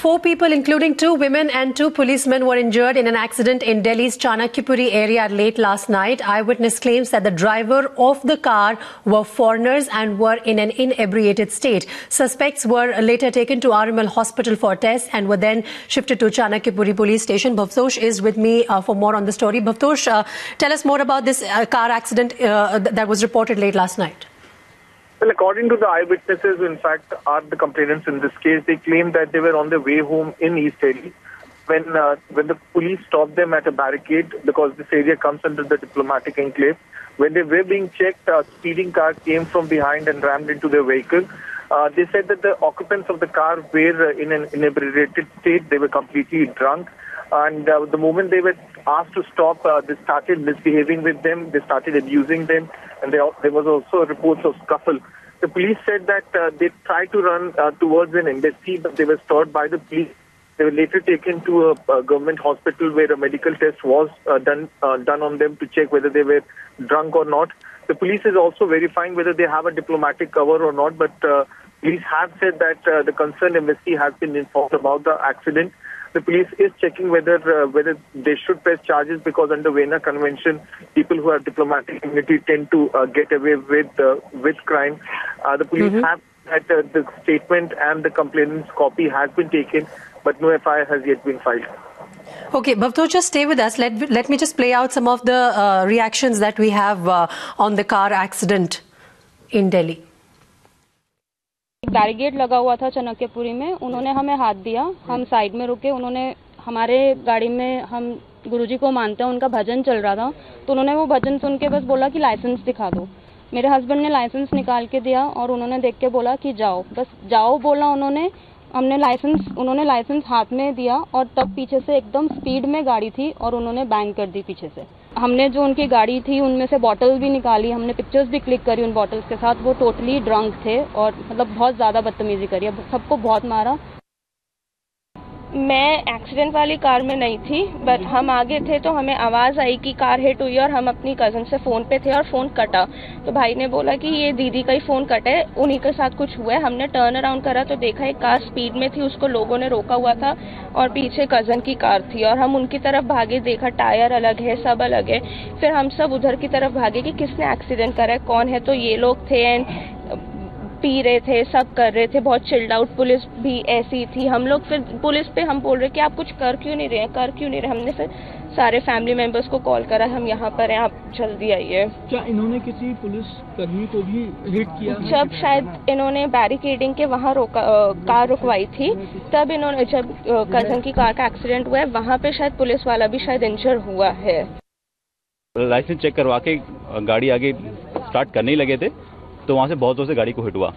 4 people, including 2 women and 2 policemen, were injured in an accident in Delhi's Chanakyapuri area late last night. Eyewitness claims that the driver of the car were foreigners and were in an inebriated state. Suspects were later taken to RML Hospital for tests and were then shifted to Chanakyapuri police station. Bhavtosh is with me for more on the story. Bhavtosh, tell us more about this car accident that was reported late last night. Well, according to the eyewitnesses, who in fact are the complainants in this case, they claim that they were on their way home in East Delhi when the police stopped them at a barricade because this area comes under the diplomatic enclave. When they were being checked, a speeding car came from behind and rammed into their vehicle. They said that the occupants of the car were in an inebriated state. They were completely drunk. And the moment they were asked to stop, they started misbehaving with them. They started abusing them. And there was also reports of scuffle. The police said that they tried to run towards an embassy, but they were stopped by the police. They were later taken to a government hospital where a medical test was done on them to check whether they were drunk or not. The police is also verifying whether they have a diplomatic cover or not, but police have said that the concerned embassy has been informed about the accident. The police is checking whether they should press charges because under Vienna Convention, people who have diplomatic immunity tend to get away with crime. The police have that the statement and the complainant's copy has been taken, but no FIR has yet been filed. Okay, Bhavtosh, just stay with us. Let me just play out some of the reactions that we have on the car accident in Delhi. Barricade लगा हुआ था चनाक्यपुरी में, उन्होंने हमें हाथ दिया, हम side में रुके, उन्होंने हमारे गाड़ी में, हम गुरुजी को मानते हैं, उनका भजन चल रहा था, तो उन्होंने वो भजन सुन के बस बोला कि लाइसेंस दिखा दो। मेरे हस्बैंड ने लाइसेंस निकाल के दिया और उन्होंने देख के बोला कि जाओ, बस जाओ बोला उन्होंने लाइसेंस हाथ में दिया और तब पीछे से एकदम स्पीड में गाड़ी थी और उन्होंने बैंग कर दी पीछे से। हमने जो उनकी गाड़ी थी उनमें से बॉटल भी निकाली, हमने पिक्चर्स भी क्लिक करी उन बॉटल्स के साथ। वो टोटली ड्रंक थे और मतलब बहुत ज़्यादा बदतमीजी करी, सबको बहुत मारा। मैं एक्सीडेंट वाली कार में नहीं थी, बट हम आगे थे तो हमें आवाज़ आई कि कार हिट हुई और हम अपनी कज़न से फ़ोन पे थे और फ़ोन कटा, तो भाई ने बोला कि ये दीदी का ही फ़ोन कटा है, उन्हीं के साथ कुछ हुआ है। हमने टर्न अराउंड करा तो देखा एक कार स्पीड में थी, उसको लोगों ने रोका हुआ था और पीछे कज़न की कार थी और हम उनकी तरफ भागे, देखा टायर अलग है, सब अलग है। फिर हम सब उधर की तरफ भागे कि किसने एक्सीडेंट करा है, कौन है, तो ये लोग थे एंड पी रहे थे, सब कर रहे थे, बहुत चिल्ड आउट। पुलिस भी ऐसी थी। हम लोग फिर पुलिस पे हम बोल रहे कि आप कुछ कर क्यों नहीं रहे। हमने फिर सारे फैमिली मेंबर्स को कॉल करा, हम यहाँ पर हैं, आप जल्दी आइए। क्या इन्होंने किसी पुलिस कर्मी को भी हिट किया? जब शायद इन्होंने बैरिकेडिंग के वहाँ कार रुकवाई थी, तब इन्होंने, जब कजन की कार का एक्सीडेंट हुआ है वहाँ पे शायद पुलिस वाला भी शायद इंजर हुआ है। लाइसेंस चेक करवा के गाड़ी आगे स्टार्ट करने ही लगे थे तो वहाँ से बहुत जोर से गाड़ी को हिट हुआ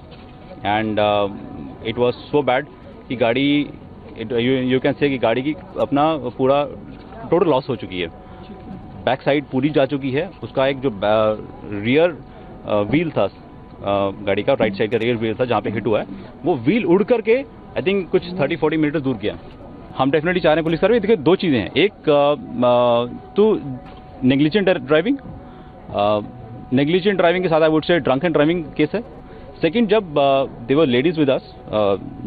and it was so bad कि गाड़ी, यू कैन से कि गाड़ी की अपना पूरा टोटल लॉस हो चुकी है। बैक साइड पूरी जा चुकी है। उसका एक जो रियर व्हील था गाड़ी का, राइट साइड का रियर व्हील था जहाँ पे हिट हुआ है, वो व्हील उड़ करके आई थिंक कुछ 30-40 मीटर दूर गया। हम डेफिनेटली चाह रहे हैं पुलिस सर्विस, देखिए दो चीज़ें हैं, एक तो नेग्लिजेंट ड्राइविंग के साथ I would say drunk and driving case है। सेकंड, जब दे वर लेडीज विद अस,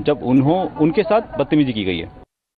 जब उनके साथ बदतमीजी की गई है।